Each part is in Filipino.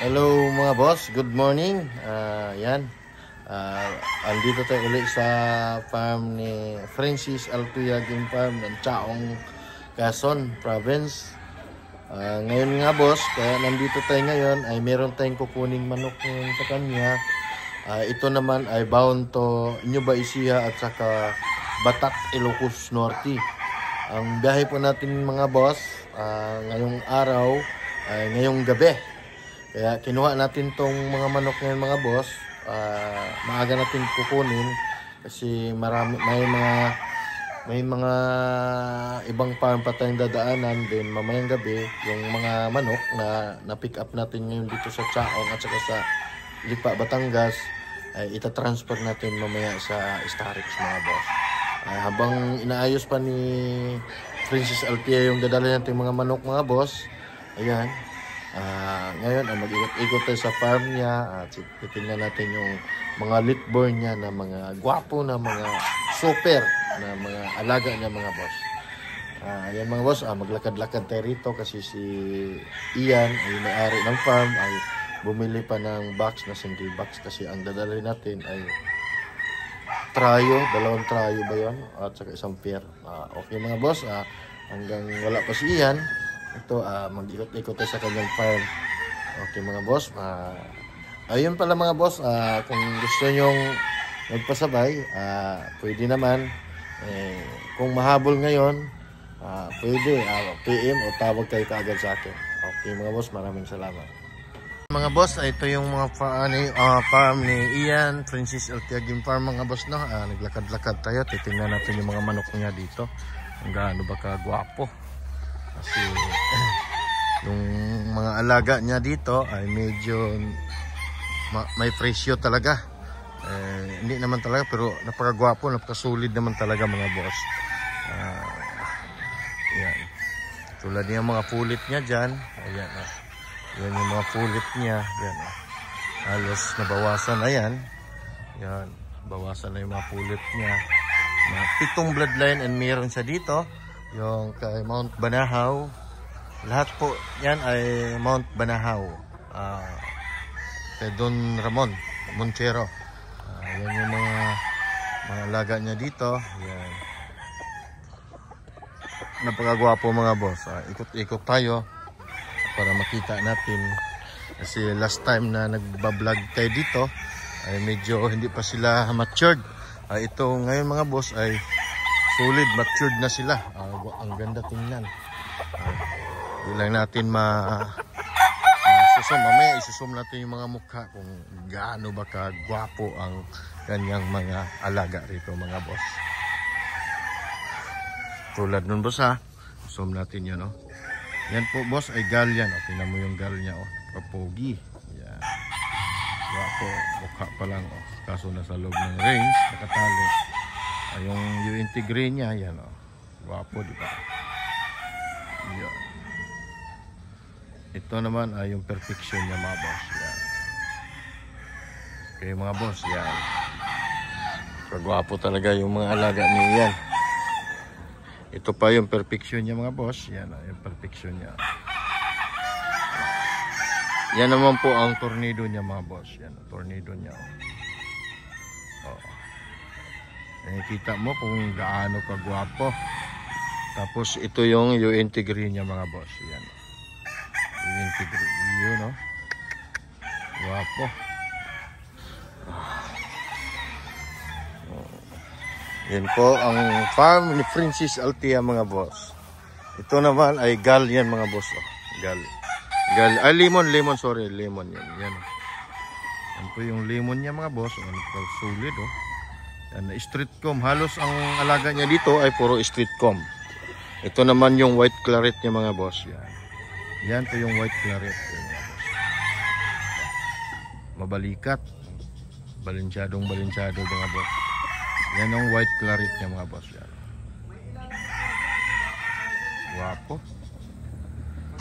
Hello mga boss, good morning. Yan. Andito tayo ulit sa farm ni Francis Altuya Game Farm ng Chaong, Quezon Province. Ngayon nga boss, kaya nandito tayo ngayon ay meron tayong kukuning manok ngayon sa kanya. Ito naman ay bound to Nueva Ecija at saka Batak, Ilocos Norte. Ang biyahe po natin mga boss ngayong araw ay ngayong gabi. Kaya kinuha natin tong mga manok ngayon mga boss. Maaga natin kukunin kasi may mga ibang farm pa tayong dadaanan din mamayang gabi. Yung mga manok na pick up natin ngayon dito sa Chaong at saka sa Lipa, Batangas ay itatransfer natin mamaya sa Starix mga boss. Habang inaayos pa ni Francis Altuya yung dadala natin mga manok mga boss, ayan. Ngayon mag-ikot tayo sa farm niya at titingnan natin yung mga litborn niya na mga gwapo na mga super na mga alaga niya mga boss. Ayan mga boss, maglakad-lakad tayo rito kasi si Ian ay may-ari ng farm ay bumili pa ng box na single box kasi ang dadalhin natin ay dalawang trayo ba yun at saka isang pair. Okay mga boss, hanggang wala pa si Ian ito, mag-ikot-ikot tayo sa kanyang farm. Okay mga boss, ayun pala mga boss, kung gusto nyong magpasabay, pwede naman. Kung mahabol ngayon, pwede, PM o tawag kayo kaagad sa akin. Okay mga boss, maraming salamat. Mga boss, ito yung mga farm ni Ian, Francis Altuya Game Farm mga boss, no? Naglakad-lakad tayo, titingnan natin yung mga manok niya dito. Ang gaano ba kagwapo. Kasi yung mga alaga niya dito ay medyo may presyo talaga. Hindi naman talaga pero napakagwapo, napakasolid naman talaga mga boss. Yan. Tulad niya mga pulit niya dyan. Ayan. Yan yung mga pulit niya. Yan. Halos nabawasan na yan. Yan. Bawasan na yung mga pulit niya. 7 bloodline and meron siya dito. Yung kay Mount Banahaw. Lahat po yan ay Mount Banahaw. Kay Don Ramon Monchero. Yan yung mga alaga niya dito. Yan. Napakagwapo mga boss. Ikot-ikot tayo para makita natin. Kasi last time na nagbablog tayo dito ay medyo hindi pa sila matured. Ito ngayon mga boss ay solid, matured na sila. Ang ganda tingnan. Hindi lang natin susum. Mamaya isusum natin yung mga mukha kung gaano ba kagwapo ang kanyang mga alaga rito mga boss. Tulad nun boss zoom natin yun Yan po boss ay gal yan Tingnan mo yung gal niya Kapogi. Yan. Gwapo. Mukha pa lang Kaso nasa loob ng range, nakatali. Yung integrate niya, yan gwapo diba? Yan. Ito naman ay yung perfection niya mga boss. Yan. Okay mga boss, yan. Kagwapo talaga yung mga alaga niya yan. Ito pa yung perfection niya mga boss. Yan yung perfection niya. Yan naman po ang tornado niya mga boss. Yan ang tornado niya. Nakikita mo kung gaano kagwapo. Tapos ito yung integrate niya mga boss. Yan. Integrate yun Gwapo. Yan po ang farm ni Francis Altuya mga boss. Ito naman ay gal yan mga boss. Gal. Lemon yan. Yan po yung lemon niya mga boss. Solid Yan, street comb. Halos ang alaga niya dito ay puro street comb. Ito naman yung white claret niya mga boss. Yan po yung white claret. Mabalikat. Balinsyadong mga boss. Yan ang white claret niya mga boss. Yan. Guwapo.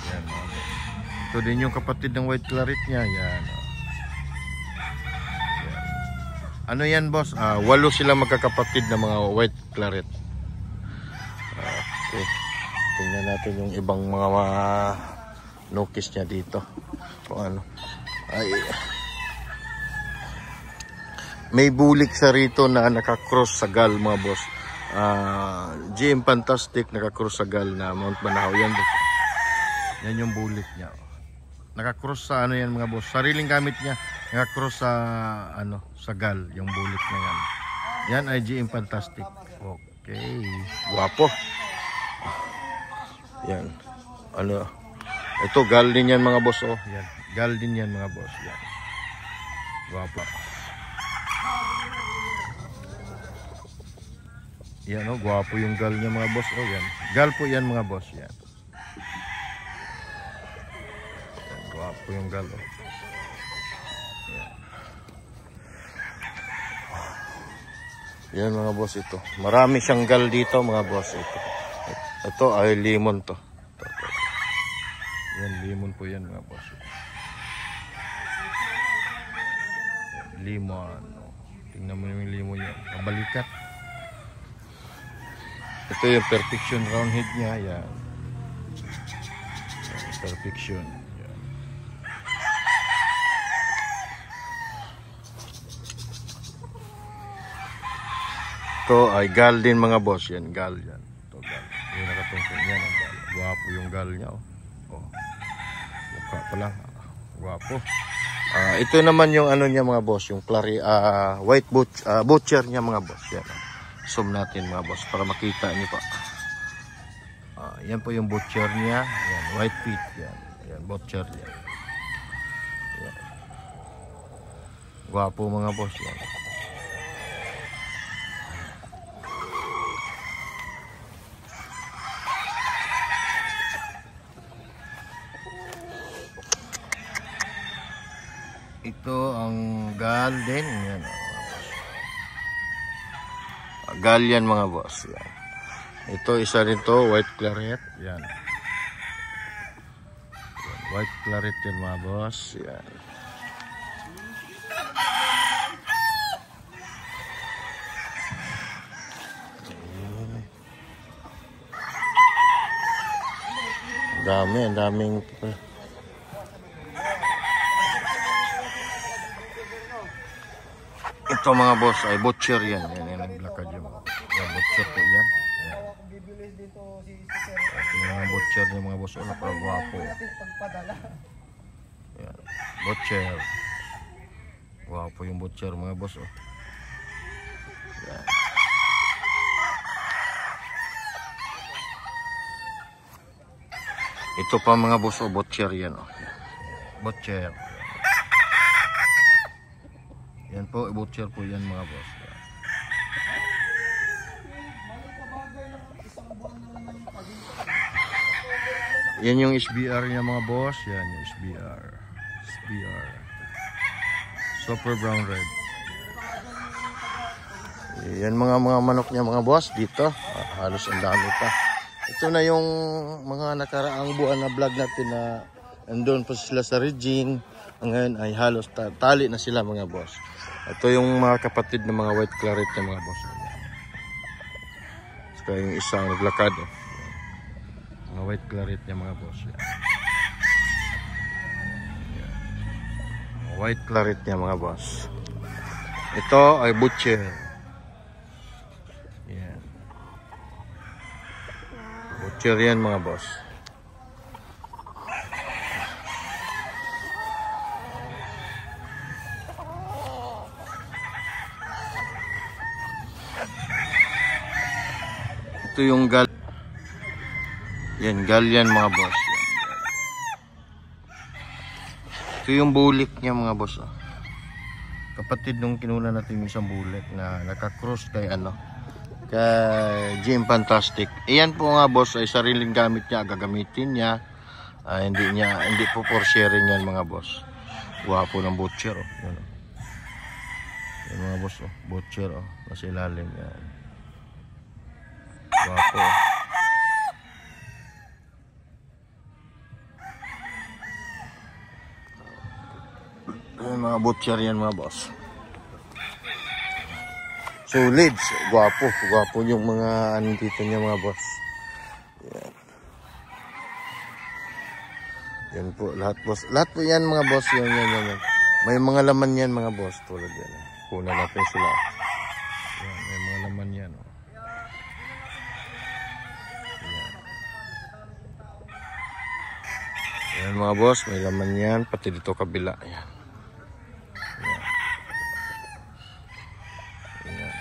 Yan mga boss. Ito din yung kapatid ng white claret niya. Yan. Ano yan boss? 8 sila magkakapatid na mga white claret. Okay. Tingnan natin yung ibang mga nokis niya dito. Kung ano. Ay, may bulik sa rito na nakakross sa gal mga boss. GM Fantastic nakakross sa gal na Mount Banahaw. Yan, yan yung bulik niya. Nakakross sa ano yan mga boss. Sariling gamit niya. Nakakross sa ano, sa gal yung bulik na yan. Yan ay GM Fantastic. Okay. Guwapo. Yan. Ano? Ito gal din yan mga boss. Oh, yan. Gal din yan mga boss. Yan. Guwapo. Yan oh, guwapo yung gal niya mga boss. Oh, yan. Gal po yan mga boss. Yan. Yan, guwapo yung gal. Oh. Yan. Yan mga boss ito. Marami siyang gal dito mga boss ito. Ito ay limon to. Ito. Yan, limon po yan mga boss. Yan, limon. Oh. Tingnan mo yung limon yan. Mabalikat. Ito yung perfection round head niya. Yan. Perfection. Yan. Ito ay gal din mga boss. Yan, gal yan. Ito gal. Yung nakatungkong yan ang gal. Guwapo yung gal niya. Oh. Mukha pa lang. Guwapo. Ito naman yung ano niya mga boss. Yung white butcher niya mga boss. Yan. Zoom natin mga boss para makita niyo pa. Yan po yung butcher niya. Yan, white feet. Yan, yan butcher niya. Yan. Guwapo mga boss. Yan. Ito ang gal din. Yan. Gal yan mga boss. Yan. Ito isa rin to, white claret. Yan. Yan. White claret yan mga boss. Yan. Ang daming ito mga boss ay butcher yan. Yan ang lakad yung butcher po yan. Ito yung mga butcher yung mga boss. Napakagwapo. Yan. Butcher. Gwapo yung butcher mga boss. Yan. Ito pa mga boss butcher yan. Butcher. Yan po, butcher po yan mga boss. Yan yung SBR niya mga boss. Yan yung SBR. SBR. Super brown red. Yan mga manok niya mga boss dito. Halos ang dami pa. Ito na yung mga nakaraang buwan na vlog natin na andun pa sila sa Regine. Ngayon ay halos tali na sila mga boss. Ito yung mga kapatid ng mga white claret na mga boss. Saka yung isang naglakad. Mga white claret niya mga boss. Yan. Yan. White claret niya mga boss. Ito ay butcher. Yan. Butcher yan mga boss. Ito yung gal. Yan, gal yan mga boss. Yan, ito yung bulik niya mga boss. Kapatid nung kinuna natin yung isang bulik na nakakross kay ano, kay GM Fantastic. Iyan po nga boss ay sariling gamit niya, gagamitin niya. Hindi po for sharing yan mga boss. Guwapo ng butcher. Yan, yan mga boss. Butcher. Nasa ilalim yan. Guwapo. Ayan, mga butcher yan mga boss. Solid. Guwapo. Guwapo yung mga dito niya mga boss. Yan. Yan po. Lahat boss. Lahat po yan mga boss. Yan. May mga laman yan mga boss, tulad yan. Kunan natin sila. Yan, may mga laman yan. Oh. Yan mga boss, may laman yan, pati dito kabila. Yan. Yan. Yan.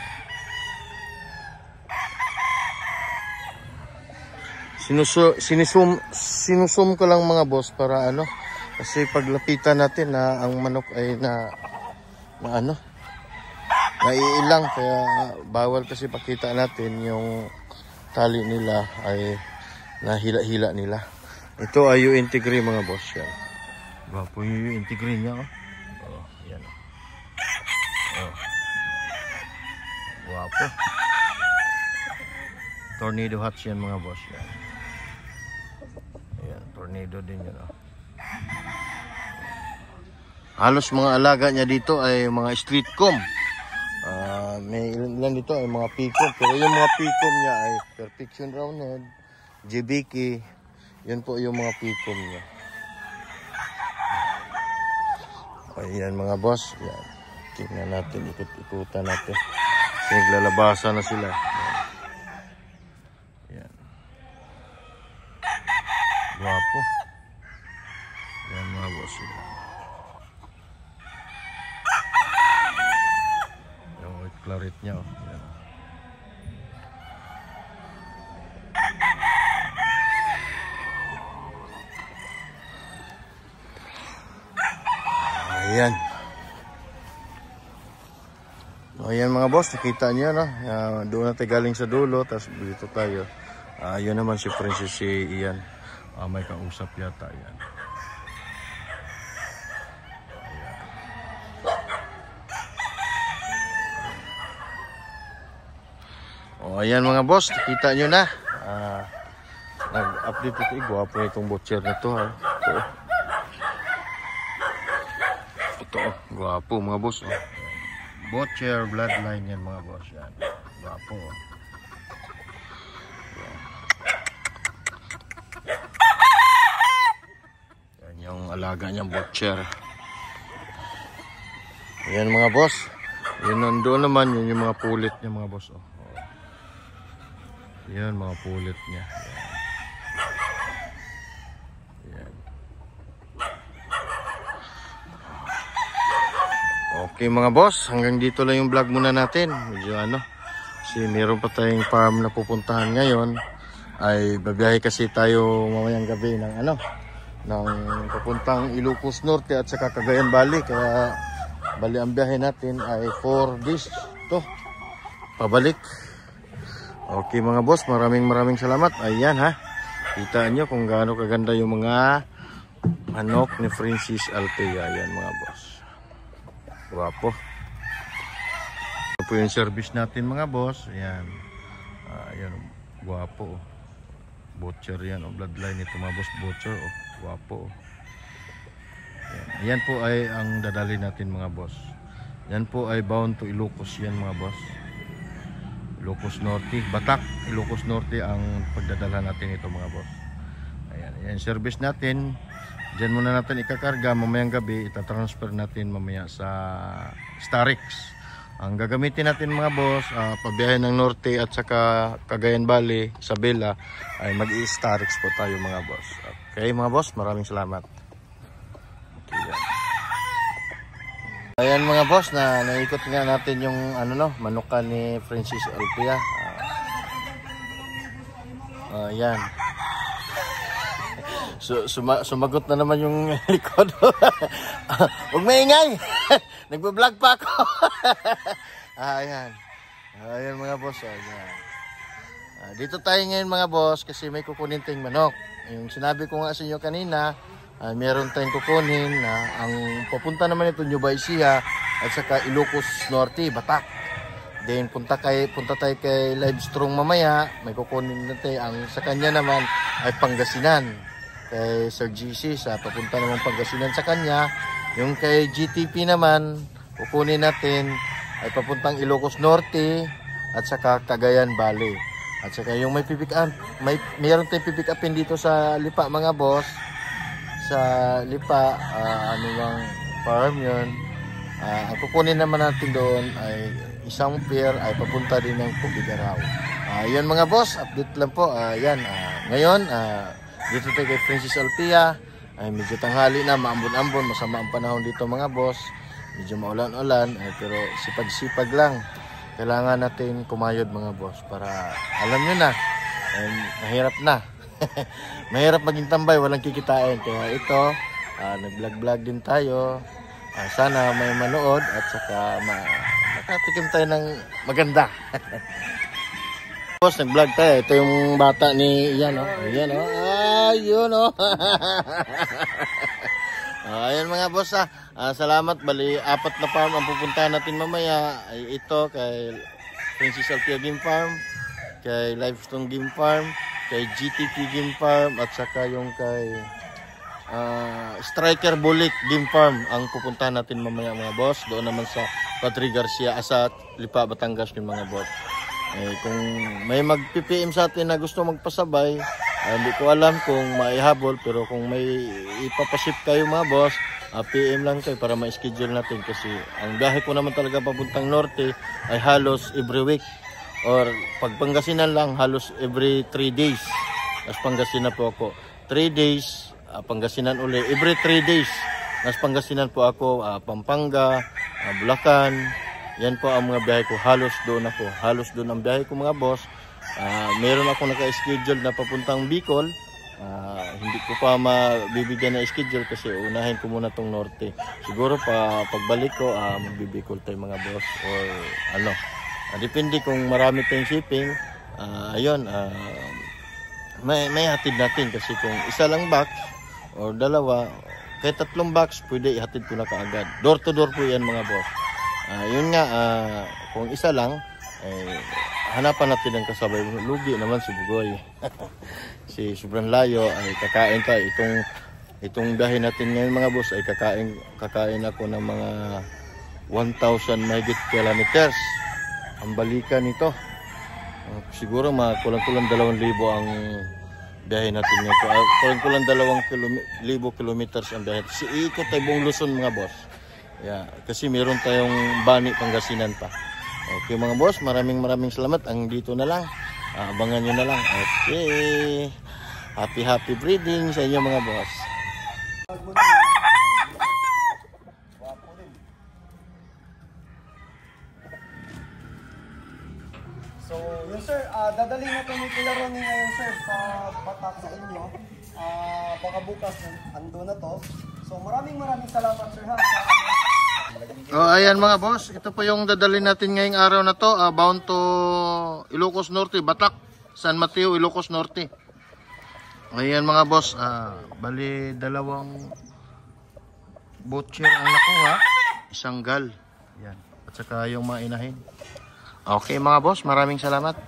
Sinusum ko lang mga boss para ano, kasi paglapitan natin na ang manok ay naiilang, kaya bawal kasi pakita natin yung tali nila ay nahila-hila nila. Ito ay yung integre mga boss yan. Gwapo yung integre niya oh. Oh, yan oh. Gwapo. Tornado hatch yan mga boss yan. Ayan, tornado din yan oh. Halos mga alaga niya dito ay mga street comb. May ilan dito ay mga pikom. Pero yung mga pikom niya ay Perfection Roundhead, JBK. Yan po yung mga pikom niya. Ayan mga boss. Yan. Tingnan natin, ikot-ikutan natin. Kasi naglalabasan na sila. Yan. Guwapo. Yan mga boss. Yung white claret niya. Oh. Yan. Ayan. Ayan mga boss, nakita niyo no. Doon natin galing sa dulo, tapos dito tayo. Yun naman si Princess si Ian. May kausap yata yan. Ayan mga boss, nakita niyo na. Nag-update ito. Gwapo itong butcher na to ha. Ito oh, gwapo mga boss oh. Butcher bloodline yan mga boss yan. Gwapo oh. Yan yung alaga niyang butcher. Ayan mga boss. Yun nandoon naman yun yung mga pulit niya mga boss oh. Yan mga pulit niya. Yan. Okay mga boss, hanggang dito lang yung vlog muna natin. Medyo ano, kasi meron pa tayong farm na pupuntahan ngayon. Ay babiyahe kasi tayo mamayang gabi ng ano, ng papuntang Ilocos Norte at saka Cagayan Valley. Kaya bali ang biyahe natin ay 4 days to pabalik. Okay mga boss, maraming salamat. Ayan ha, kita nyo kung gaano kaganda yung mga manok ni Princess Althea. Ayan mga boss, guwapo. Ito po yung service natin mga boss. Ayan, ayan, guwapo. Butcher yan, bloodline ito mga boss, butcher. Guwapo. Ayan po ay ang dadali natin mga boss. Yan po ay bound to Ilocos yan mga boss. Ilocos Norte, Batak, Ilocos Norte ang pagdadala natin ito mga boss. Ayan, ayan service natin. Diyan muna natin ikakarga, mamayang gabi itatransfer natin mamaya sa Starix. Ang gagamitin natin mga boss, pabiyahe ng Norte at saka Cagayan Valley, Isabela, ay mag-i-Starix po tayo mga boss. Okay mga boss, maraming salamat. Okay, yan. Ayan mga boss, na naikot nga natin yung ano no, manukan ni Princess Althea. Ayan. Sumagot na naman yung likod. Huwag maingay. Nagbe-vlog pa ako. Ayan. Ayan mga boss. Ayan. Dito tayo ngayon mga boss kasi may kukunin tayong manok. Yung sinabi ko nga sa inyo kanina, meron tayong kukunin na ang papunta naman ito Nueva Ecija at saka Ilocos Norte, Batak. Then punta tayo kay Livestrong mamaya, may kukunin natin. Ang sa kanya naman ay Pangasinan. Kay Sir GC sa papunta naman Pangasinan sa kanya. Yung kay GTP naman, kukunin natin ay papuntang Ilocos Norte at saka Cagayan Valley. At saka yung may pipick up, mayroon tayong pipick upin dito sa Lipa mga boss. Sa Lipa, ano bang Farm yan. Ang kukunin naman natin doon ay isang pair ay papunta din ng Tubigaraw. Yan mga boss, update lang po. Ngayon, dito tayo kay Francis Althea. Ay medyo tanghali na, maambon-ambon, masama ang panahon dito mga boss. Medyo maulan-ulan, pero sipag-sipag lang. Kailangan natin kumayod mga boss para alam nyo na, mahirap na. Mahirap maging tambay, walang kikitain. Kaya ito, nag-vlog-vlog din tayo. Sana may manood at saka makatikim tayo ng maganda. Boss, nag-vlog tayo. Ito yung bata ni Ian, oh. Ayan, oh. Ayun, oh. Ayan mga boss, salamat. Bali, 4 na farm ang pupuntahan natin mamaya. Ay, ito kay Francis Althea Game Farm, kay Livestone Game Farm, kay GTP Game Farm, at saka yung kay Striker Bulik Game Farm ang pupuntahan natin mamaya mga boss. Doon naman sa Padre Garcia, sa Lipa, Batangas yung mga boss. Kung may mag-PPM sa atin na gusto magpasabay, hindi ko alam kung maihabol, pero kung may ipapasip kayo mga boss, PM lang kayo para ma-schedule natin, kasi ang biyahe ko naman talaga papuntang norte ay halos every week, or pag Pangasinan lang halos every 3 days. Nas Pangasinan po ako 3 days, Pangasinan uli every 3 days. Nas Pangasinan po ako, Pampanga, Bulacan. Yan po ang mga biyahe ko, halos doon ang biyahe ko mga boss. Meron ako naka-schedule na papuntang Bicol. Hindi ko pa mabibigyan na schedule kasi unahin ko muna tong norte. Siguro pagbalik ko, magbibicol tayo mga boss, or ano. Depende kung marami tayong shipping. May hatid natin, kasi kung isa lang box or dalawa, kahit 3 box, pwede ihatid ko na kaagad. Door to door po yan mga boss. Yun nga, kung isa lang, hanapan natin ang kasabay. Lugi naman si Bugoy. Si sobrang layo ay kakain tayo. Itong biyahe natin ngayon mga boss ay kakain ako ng mga 1,000 mahigit kilometers. Ang balikan nito. Siguro kulang-kulang 2,000 ang biyahe natin ngayon. Kulang-kulang 2,000 kilometers ang biyahe. Iikot tayo buong Luzon mga boss. Kasi meron tayong Bani, Pangasinan pa. Okay mga boss, maraming salamat. Ang dito na lang, abangan nyo na lang. Okay, happy breeding sa inyo mga boss. So yun sir, dadali na po yung kilaro ni ngayon sir sa Batak sa inyo. Baka bukas ando na to. So maraming salamat sir ha. Ayan mga boss, ito po yung dadalhin natin ngayong araw na to, bound to Ilocos Norte, Batak, San Mateo, Ilocos Norte. Ayan mga boss, bali 2 butcher ang nakuha, 1 gal. Ayan, at saka yung mga inahin. Okay mga boss, maraming salamat.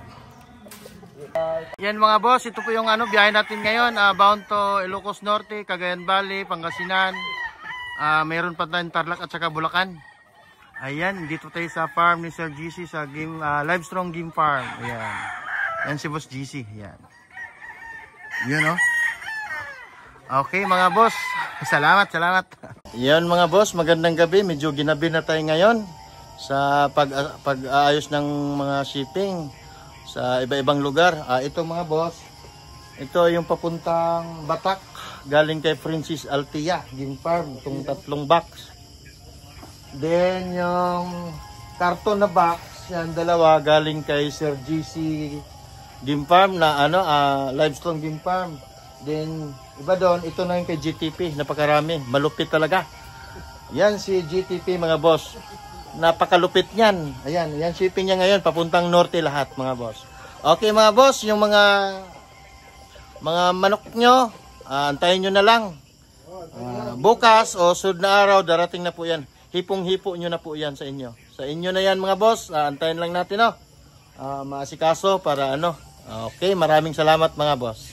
Yan mga boss, ito po yung biyahe natin ngayon, bound to Ilocos Norte, Cagayan Valley, Pangasinan. Meron pa tayong Tarlac at saka Bulacan. Ayan, dito tayo sa farm ni Sir GC sa Livestrong Game Farm. Ayan. Yan si Boss GC. Ayan. Yun, oh. Okay mga boss, salamat. Yan mga boss, magandang gabi. Medyo ginabi na tayo ngayon sa pag-aayos ng mga shipping sa iba-ibang lugar. Ito mga boss, ito yung papuntang Batak, galing kay Francis Althea Game Farm, itong 3 box. Then yung karton na box, yan 2 galing kay Sir GC Game Farm na Livestone Game Farm. Then iba doon, ito na yung kay GTP, napakarami, malupit talaga. Yan si GTP mga boss, napakalupit niyan. Ayan, yan shipping niya ngayon papuntang norte lahat mga boss. Okay mga boss, yung mga manok nyo, antayin nyo na lang. Bukas o sunod na araw, darating na po yan. Hipong-hipo nyo na po yan sa inyo. Sa inyo na yan mga boss, antayin lang natin maasikaso para Okay, maraming salamat mga boss.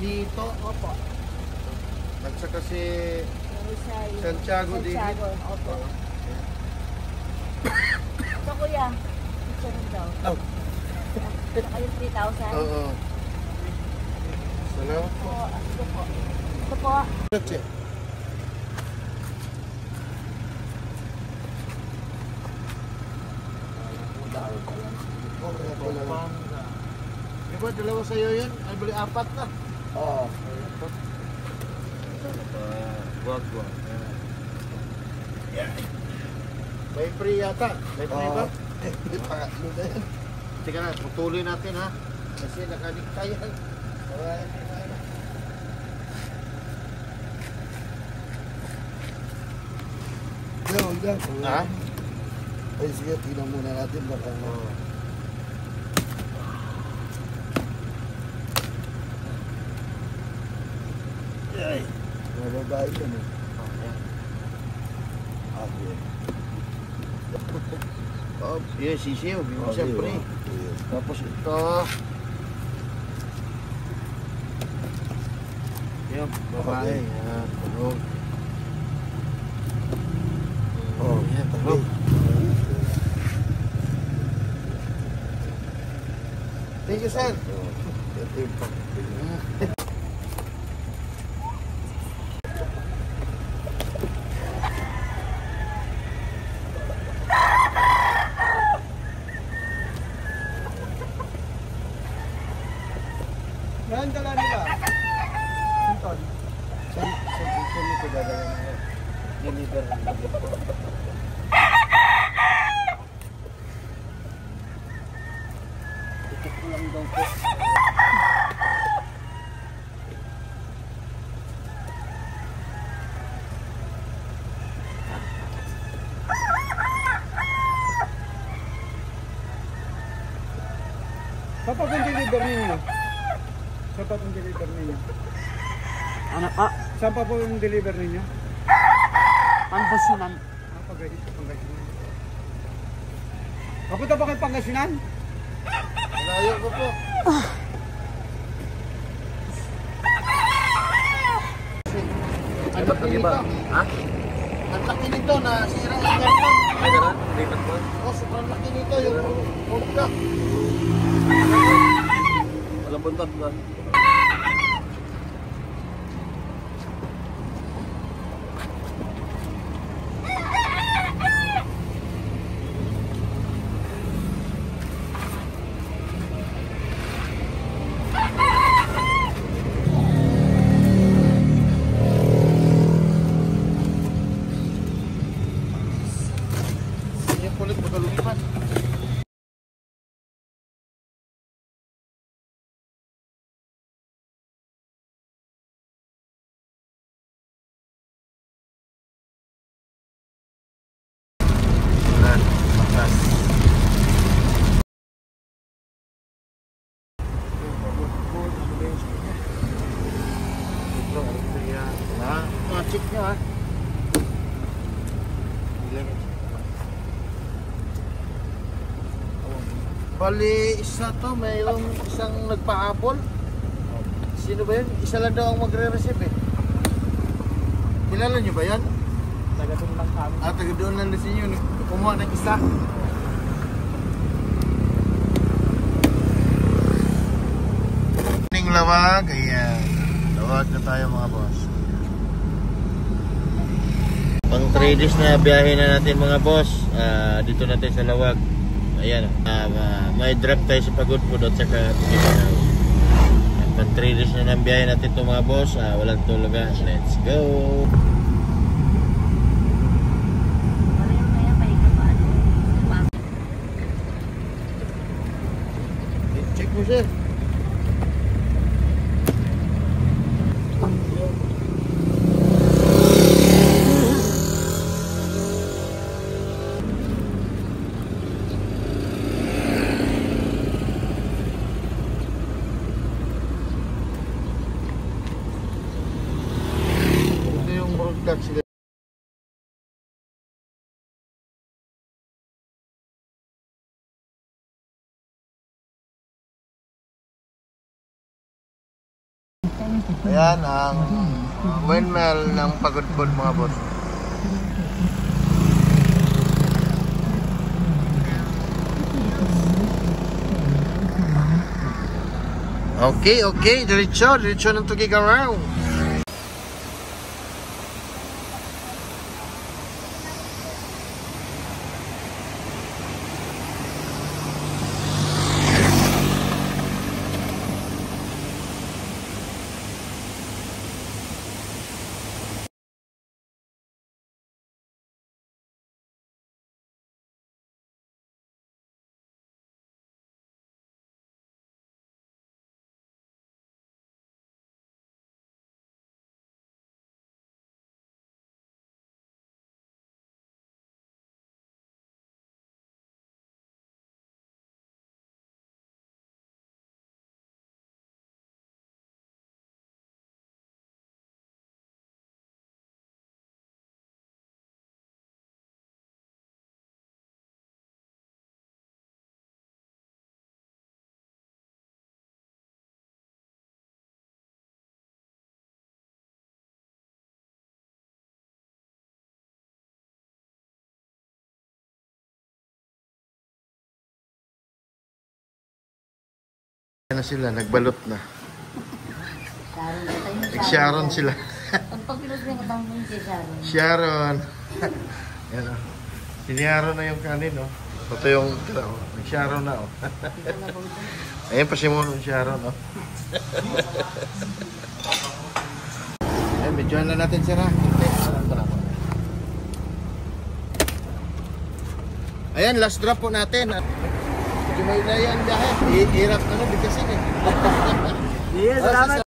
Dito? Opo. At saka si Santiago din. Opo. Ito kuya, picture daw. Oh. Saka yung 3,000. Oo. Salamat po. Ito po. Ito po. Grazie. Diba, dalawa sa'yo yun? Ay, bali apat na. Oo. Wag. May free yata. May free ba? Hindi pa. Teka na, tutuloy natin ha. Kasi nakanikta yan. Ha? Ay, sige, tingnan muna natin baka mababae yan eh. Okay. Oh, yes, sisiyo. Siyempre. Tapos ito. Yan, babae. Yan, tulog. Oh, Yan, tulog. Thank you, sir. Ito yung pang- Saan dala nila? Sinton? Saan ito dadala nila? Deliver ng bagay po. Titik ko lang daw po. Saan pa kung deliver ninyo? Saan pa pong deliver ninyo? Ano pa? Saan pa po yung deliver ninyo? Pangasinan. Pangasinan. Kapunta ba kayo Pangasinan? Layo ko po. Ang laki nito. Ha? Ang laki nito na sira yung karton. Ay, gano'n? Lipat po. Oh, sobrang laki nito yung pulka. Walang buntot ba? Yung kulit magalumipan. Check nyo ha. Bali, isa to, mayroong isang nagpa-apple. Sino ba yun? Isa lang daw ang magre-receive eh. Kilala nyo ba yan? Taga doon lang kami. Taga doon lang din yun. Kumuha ng isa. Ning lawag, ayan. Lawag na tayo mga boss. Pang 3 days na biyahe na natin mga boss. Dito natin sa lawag. Ayan, may drop tayo sa Pagudpud at saka Mindanao. Pang 3 days na ng biyahe natin ito mga boss. Walang tulugan. Let's go! Check mo sir. Ito yung broadcast sila. Ayan ang windmill ng Pagudpud mga boss. Okay, okay. Diretso ng Tugigaraw. Na sila, nagbalot na. Sharon sila. Pag pilos mo yung katang mo si Sharon. Sharon. Yan o. Siniharon na yung kanin o. Ito yung tira o. Nag-Sharon na o. Ayan pa si Mono Sharon o. Ayan, medyohan na natin sila. Ayan, last drop po natin. Medyo may na yan dahil. Hirap na bigkasin eh. Yes, salamat.